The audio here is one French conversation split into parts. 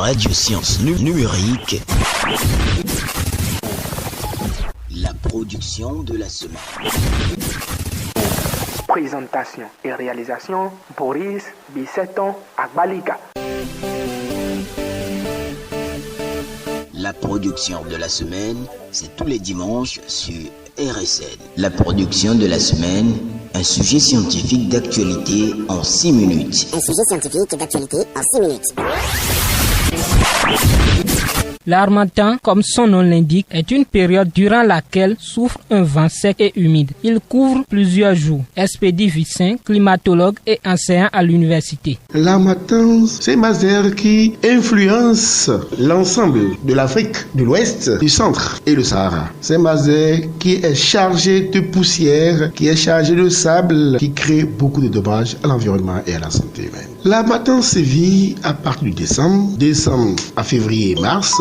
Radio Science Numérique. La production de la semaine. Présentation et réalisation, Boris Bisseton Agbalika. La production de la semaine, c'est tous les dimanches sur RSN. La production de la semaine, un sujet scientifique d'actualité en 6 minutes. Un sujet scientifique d'actualité en 6 minutes. L'harmattan, comme son nom l'indique, est une période durant laquelle souffle un vent sec et humide. Il couvre plusieurs jours. Expédie Vicin, climatologue et enseignant à l'université. L'harmattan, c'est une masse d'air qui influence l'ensemble de l'Afrique, de l'Ouest, du Centre et le Sahara. C'est une masse d'air qui est chargée de poussière, qui est chargée de sable, qui crée beaucoup de dommages à l'environnement et à la santé humaine. L'harmattan sévit à partir du décembre à février et mars.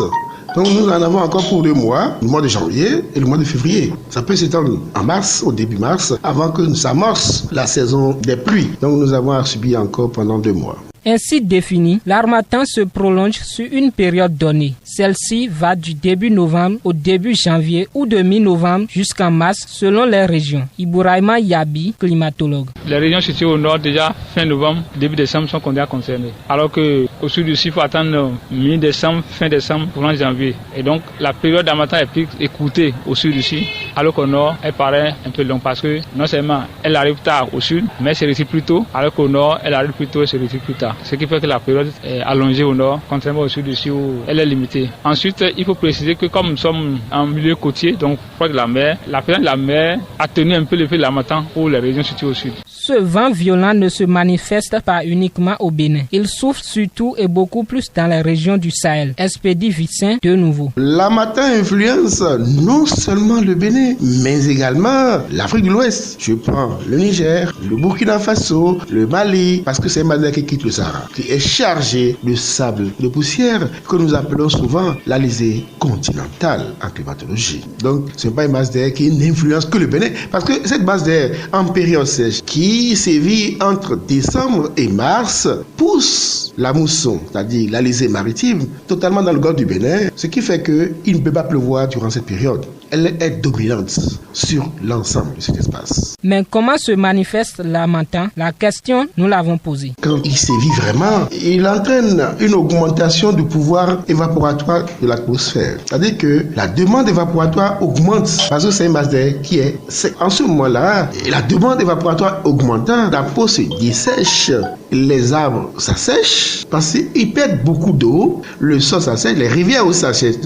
Donc nous en avons encore pour 2 mois, le mois de janvier et le mois de février. Ça peut s'étendre en mars, au début mars, avant que s'amorce la saison des pluies. Donc nous avons à subir encore pendant 2 mois. Ainsi défini, l'harmattan se prolonge sur une période donnée. Celle-ci va du début novembre au début janvier ou de mi-novembre jusqu'en mars selon les régions. Ibouraïma Yabi, climatologue. Les régions situées au nord, déjà fin novembre, début décembre, sont déjà concernées. Alors qu'au sud il faut attendre mi-décembre, fin décembre, pour janvier. Et donc la période d'harmattan est plus écoutée au sud ici, alors qu'au nord, elle paraît un peu longue parce que non seulement elle arrive tard au sud, mais elle se retire plus tôt, alors qu'au nord, elle arrive plus tôt et se retire plus tard. Ce qui fait que la période est allongée au nord, contrairement au sud ici où elle est limitée. Ensuite, il faut préciser que comme nous sommes en milieu côtier, donc proche de la mer, la présence de la mer a tenu un peu l'effet de l'harmattan pour les régions situées au sud. Ce vent violent ne se manifeste pas uniquement au Bénin. Il souffle surtout et beaucoup plus dans les régions du Sahel. Expédie Vicin de nouveau. L'harmattan influence non seulement le Bénin, mais également l'Afrique de l'Ouest. Je prends le Niger, le Burkina Faso, le Mali, parce que c'est une masse qui quitte le Sahara, qui est chargée de sable, de poussière, que nous appelons souvent l'Alizé continentale en climatologie. Donc, ce n'est pas une masse d'air qui n'influence que le Bénin, parce que cette masse d'air en période sèche, qui sévit entre décembre et mars, pousse la mousson, c'est-à-dire l'Alizé maritime, totalement dans le golfe du Bénin, ce qui fait qu'il ne peut pas pleuvoir durant cette période. Elle est dominante sur l'ensemble de cet espace. Mais comment se manifeste l'harmattan? La question, nous l'avons posée. Quand il sévit vraiment, il entraîne une augmentation du pouvoir évaporatoire de l'atmosphère. C'est-à-dire que la demande évaporatoire augmente parce que c'est une masse d'air qui est sec. En ce moment-là, la demande évaporatoire augmentant, la peau se dessèche, les arbres s'assèchent parce qu'ils perdent beaucoup d'eau, le sol s'assèche, les rivières aussi s'assèchent.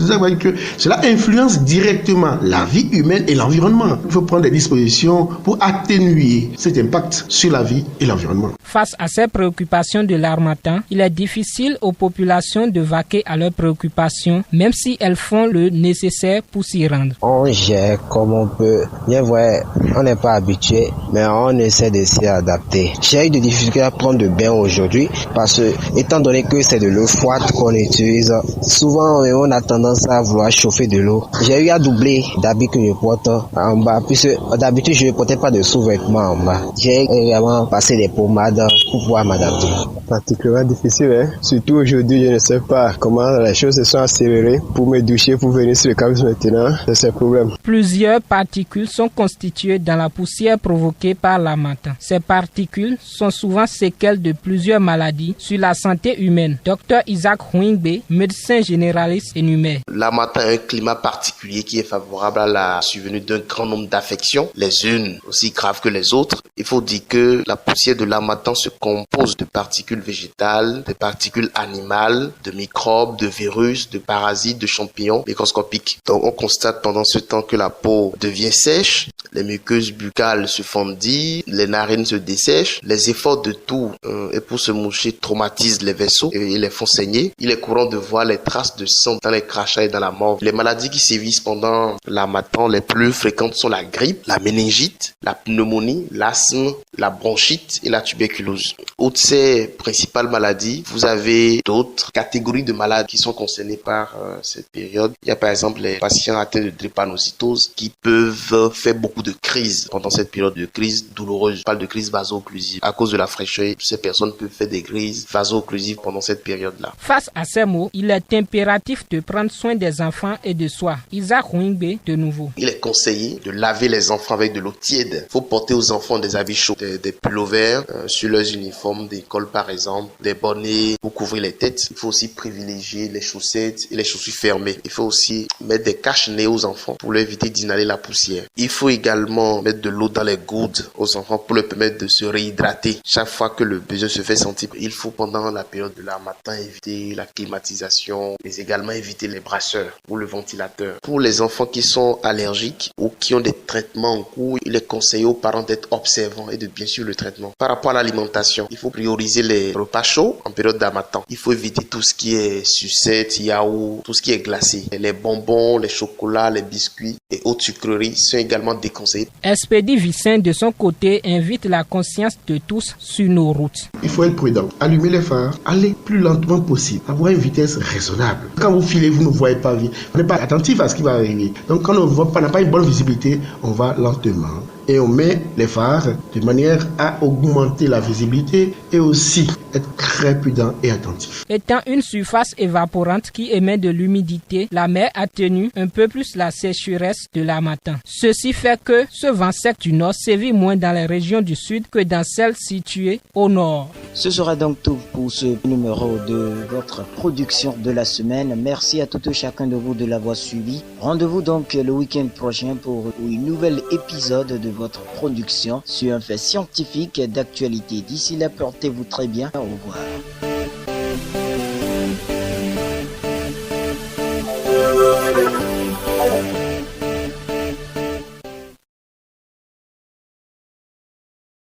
Cela influence directement la vie humaine et l'environnement. Il faut prendre des dispositions pour atténuer cet impact sur la vie et l'environnement. Face à ces préoccupations de l'harmattan, il est difficile aux populations de vaquer à leurs préoccupations, même si elles font le nécessaire pour s'y rendre. On gère comme on peut. Bien vrai, on n'est pas habitué, mais on essaie de s'y adapter. J'ai eu des difficultés à prendre de bain aujourd'hui parce que, étant donné que c'est de l'eau froide qu'on utilise, souvent on a tendance à vouloir chauffer de l'eau. J'ai eu à doubler d'habits que je porte en bas, puisque d'habitude je ne portais pas de sous-vêtements en bas. J'ai également passé des pommades pour pouvoir m'adapter. Particulièrement difficile, surtout aujourd'hui, je ne sais pas comment les choses se sont accélérées pour me doucher, pour venir sur le campus maintenant, c'est un problème. Plusieurs particules sont constituées dans la poussière provoquée par l'harmattan. Ces particules sont souvent séquelles de plusieurs maladies sur la santé humaine. Dr Isaac Huingbe, médecin généraliste, énumère. L'harmattan a un climat particulier qui est favorable à la survenue d'un grand nombre d'affections, les unes aussi graves que les autres. Il faut dire que la poussière de l'harmattan se compose de particules végétales, de particules animales, de microbes, de virus, de parasites, de champignons microscopiques. Donc on constate pendant ce temps que la peau devient sèche, les muqueuses buccales se fendillent, les narines se dessèchent, les efforts de toux et pour se moucher traumatisent les vaisseaux et les font saigner. Il est courant de voir les traces de sang dans les crachats et dans la morve. Les maladies qui sévissent pendant l'harmattan les plus fréquentes sont la grippe, la méningite, la pneumonie, l'asthme, la bronchite et la tuberculose. Outre ces principales maladies, vous avez d'autres catégories de malades qui sont concernées par cette période. Il y a par exemple les patients atteints de drépanocytose qui peuvent faire beaucoup de crises pendant cette période de crise douloureuse. Je parle de crise vaso-occlusive à cause de la fraîcheur. Ces personnes peuvent faire des crises vaso-occlusives pendant cette période-là. Face à ces mots, il est impératif de prendre soin des enfants et de soi. Isaac Nwingbe, de nouveau. Il est conseillé de laver les enfants avec de l'eau tiède. Il faut porter aux enfants des habits chauds, des pullovers sur leurs uniformes d'école par exemple, des bonnets pour couvrir les têtes. Il faut aussi privilégier les chaussettes et les chaussures fermées. Il faut aussi mettre des cache-nez aux enfants pour leur éviter d'inhaler la poussière. Il faut également mettre de l'eau dans les gourdes aux enfants pour leur permettre de se réhydrater chaque fois que le besoin se fait sentir. Il faut pendant la période de l'harmattan éviter la climatisation, mais également éviter les brasseurs ou le ventilateur. Pour les enfants qui sont allergiques ou qui ont des traitements en cours, il est conseillé aux parents d'être observants et de bien suivre le traitement. Par rapport à l'alimentation, il faut prioriser les repas chauds en période d'harmattan. Il faut éviter tout ce qui est sucette, yaourt, tout ce qui est glacé. Les bonbons, les chocolats, les biscuits et autres sucreries sont également déconseillés. Expédie Vicin, de son côté, invite la conscience de tous sur nos routes. Il faut être prudent. Allumer les phares, aller plus lentement possible, avoir une vitesse raisonnable. Quand vous filez, vous ne voyez pas vite. On n'est pas attentif à ce qui va arriver. Donc quand on n'a pas une bonne visibilité, on va lentement. Et on met les phares de manière à augmenter la visibilité et aussi être très prudent et attentif. Étant une surface évaporante qui émet de l'humidité, la mer atténue un peu plus la sécheresse de l'harmattan. Ceci fait que ce vent sec du nord sévit moins dans les régions du sud que dans celles situées au nord. Ce sera donc tout pour ce numéro de votre production de la semaine. Merci à tout et chacun de vous de l'avoir suivi. Rendez-vous donc le week-end prochain pour un nouvel épisode de votre production sur un fait scientifique d'actualité. D'ici là, portez-vous très bien. Au revoir.